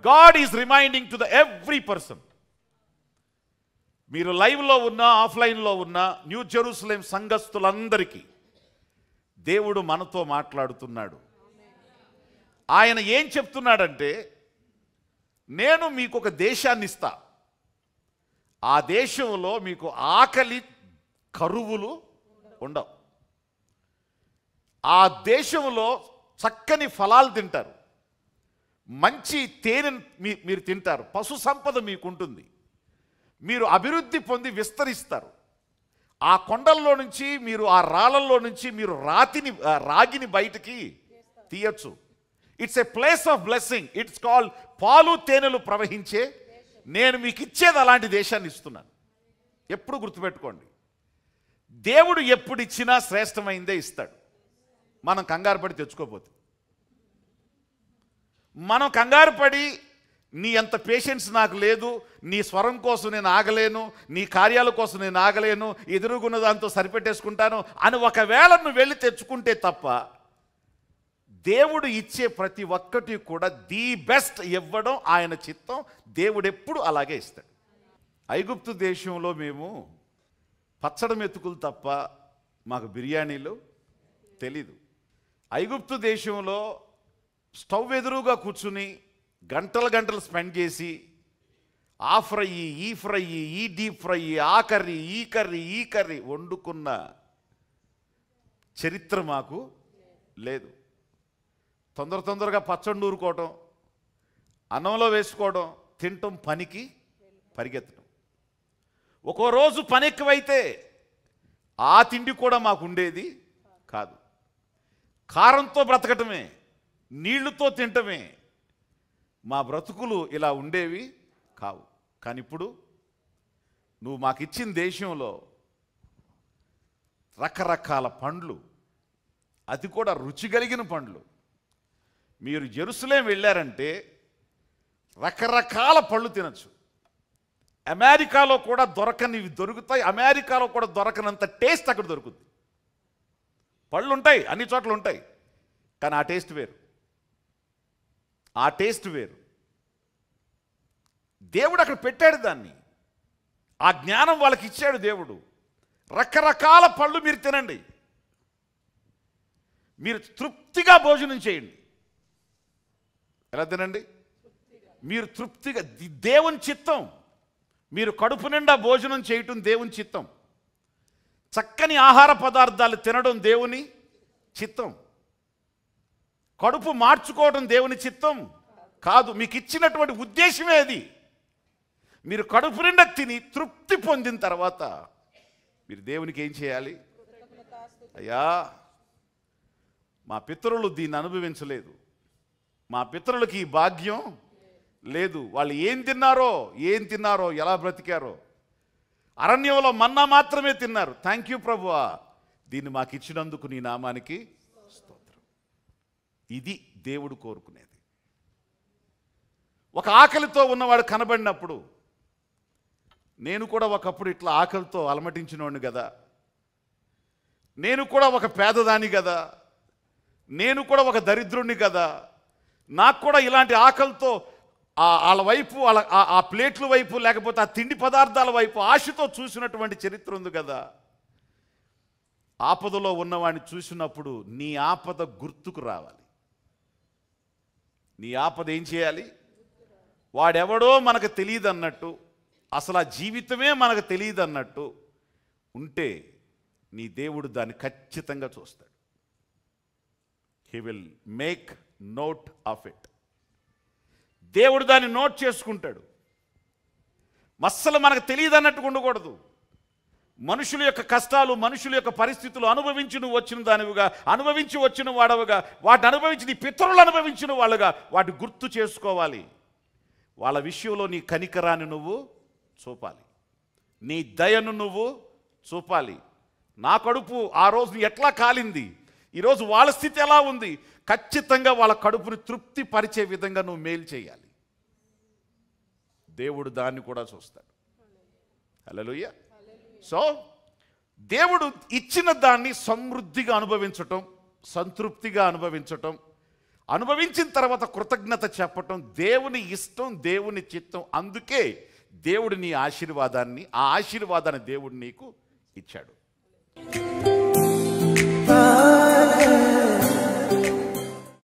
God is reminding to the every person. మీరు లైవ్లో ఉన్నా ఆఫ్లైన్లో ఉన్న న్యూ జెరూసలేం సంఘస్థులందరికీ దేవుడు మనతో మాట్లాడుతున్నాడు. ఆయన ఏం చెప్తున్నాడంటే, నేను మీకు ఒక దేశాన్ని ఇస్తా, ఆ దేశంలో మీకు ఆకలి కరువులు ఉండవు, ఆ దేశంలో చక్కని ఫలాలు తింటారు, మంచి తేనె మీరు తింటారు, పశు సంపద మీకుంటుంది, మీరు అభివృద్ధి పొంది విస్తరిస్తారు. ఆ కొండల్లో నుంచి మీరు, ఆ రాళ్ళల్లో నుంచి మీరు రాగిని బయటికి తీయచ్చు. It's a place of blessing. It's called పాలు తేనెలు ప్రవహించే, నేను మీకు ఇచ్చేది అలాంటి దేశాన్ని ఇస్తున్నాను. ఎప్పుడు గుర్తుపెట్టుకోండి, దేవుడు ఎప్పుడు ఇచ్చినా శ్రేష్టమైందే ఇస్తాడు. మనం కంగారు పడి తెచ్చుకోపోతే, మనం కంగారు పడి నీ అంత పేషెన్స్ నాకు లేదు, నీ స్వరం కోసం నేను ఆగలేను, నీ కార్యాల కోసం నేను ఆగలేను, ఎదురుగున్న దాంతో సరిపెట్టేసుకుంటాను అని ఒకవేళ నువ్వు వెళ్ళి తెచ్చుకుంటే తప్ప, దేవుడు ఇచ్చే ప్రతి ఒక్కటి కూడా ది బెస్ట్ ఇవ్వడం ఆయన చిత్తం. దేవుడు ఎప్పుడు అలాగే ఇస్తాడు. ఐగుప్తు దేశంలో మేము పచ్చడి మెతుకులు తప్ప మాకు బిర్యానీలు తెలీదు. ఐగుప్తు దేశంలో స్టవ్ ఎదురుగా కూర్చుని గంటలు స్పెండ్ చేసి ఆ ఫ్రై, ఈ ఫ్రై, ఈ డీప్ ఫ్రై, ఆ కర్రీ, ఈ కర్రీ వండుకున్న చరిత్ర మాకు లేదు. తొందరగా పచ్చడి నూరుకోవడం, అన్నంలో వేసుకోవడం, తినటం, పనికి పరిగెత్తడం. ఒక్కో రోజు పని ఎక్కువైతే ఆ తిండి కూడా మాకు ఉండేది కాదు. కారంతో బ్రతకటమే, నీళ్లతో తింటమే, మా బ్రతుకులు ఇలా ఉండేవి కావు. కానీ ఇప్పుడు నువ్వు మాకు ఇచ్చిన దేశంలో రకరకాల పండ్లు, అది కూడా రుచి కలిగిన పండ్లు. మీరు జెరూసలేం వెళ్ళారంటే రకరకాల పళ్ళు తినచ్చు. అమెరికాలో కూడా దొరకనివి దొరుకుతాయి, అమెరికాలో కూడా దొరకనంత టేస్ట్ అక్కడ దొరుకుతుంది. పళ్ళు ఉంటాయి, అన్ని చోట్ల ఉంటాయి, కానీ ఆ టేస్ట్ వేరు, ఆ టేస్ట్ వేరు. దేవుడు అక్కడ పెట్టాడు దాన్ని, ఆ జ్ఞానం వాళ్ళకి ఇచ్చాడు దేవుడు. రకరకాల పళ్ళు మీరు తినండి, మీరు తృప్తిగా భోజనం చేయండి. ఎలా తినండి? మీరు తృప్తిగా, దేవుని చిత్తం. మీరు కడుపు నిండా భోజనం చేయటం దేవుని చిత్తం. చక్కని ఆహార పదార్థాలు తినడం దేవుని చిత్తం. కడుపు మార్చుకోవడం దేవుని చిత్తం కాదు. మీకు ఇచ్చినటువంటి ఉద్దేశమే అది. మీరు కడుపు నిండా తిని తృప్తి పొందిన తర్వాత మీరు దేవునికి ఏం చేయాలి? అయ్యా, మా పితరులు దీన్ని అనుభవించలేదు, మా పితరులకి ఈ భాగ్యం లేదు, వాళ్ళు ఏం తిన్నారో ఎలా బ్రతికారో, అరణ్యంలో మన్నా మాత్రమే తిన్నారు. థ్యాంక్ యూ ప్రభువా, దీన్ని మాకు ఇచ్చినందుకు నీ నామానికి స్తోత్రం. ఇది దేవుడు కోరుకునేది. ఒక ఆకలితో ఉన్నవాడు కనబడినప్పుడు, నేను కూడా ఒకప్పుడు ఇట్లా ఆకలితో అలమటించినోడిని కదా, నేను కూడా ఒక పేదదాని కదా, నేను కూడా ఒక దరిద్రుణ్ణి కదా, నాకు కూడా ఇలాంటి ఆకలితో వాళ్ళ వైపు, ఆ ప్లేట్ల వైపు, లేకపోతే ఆ తిండి పదార్థాల వైపు ఆశతో చూసినటువంటి చరిత్ర ఉంది కదా. ఆపదలో ఉన్నవాడిని చూసినప్పుడు నీ ఆపద గుర్తుకు రావాలి. నీ ఆపద ఏం చేయాలి? వాడెవడో మనకు తెలియదు అన్నట్టు, అసలు ఆ జీవితమే మనకు తెలియదు అన్నట్టు ఉంటే నీ దేవుడు దాన్ని ఖచ్చితంగా చూస్తాడు. He will make note of it. దేవుడు దాన్ని నోట్ చేసుకుంటాడు. అస్సలు మనకు తెలియదు అన్నట్టు ఉండకూడదు. మనుషుల యొక్క కష్టాలు, మనుషుల యొక్క పరిస్థితులు అనుభవించి నువ్వు వచ్చిన దానివిగా, అనుభవించి వచ్చిన వాడవుగా, వాటిని అనుభవించి నీ పితరులు అనుభవించిన వాళ్ళుగా వాటి గుర్తు చేసుకోవాలి. వాళ్ళ విషయంలో నీ కనికరాన్ని నువ్వు చూపాలి, నీ దయను నువ్వు చూపాలి. నా కడుపు ఆ రోజు ఎట్లా కాలింది, ఈరోజు వాళ్ళ స్థితి ఎలా ఉంది, ఖచ్చితంగా వాళ్ళ కడుపుని తృప్తి పరిచే విధంగా నువ్వు మేలు చేయాలి. దేవుడు దాన్ని కూడా చూస్తాడు. హల్లెలూయా. సో దేవుడు ఇచ్చిన దాన్ని సమృద్ధిగా అనుభవించటం, సంతృప్తిగా అనుభవించటం, అనుభవించిన తర్వాత కృతజ్ఞత చెప్పటం దేవుని ఇష్టం, దేవుని చిత్తం. అందుకే దేవుడు నీ ఆశీర్వాదాన్ని, ఆ ఆశీర్వాదాన్ని దేవుడు నీకు ఇచ్చాడు.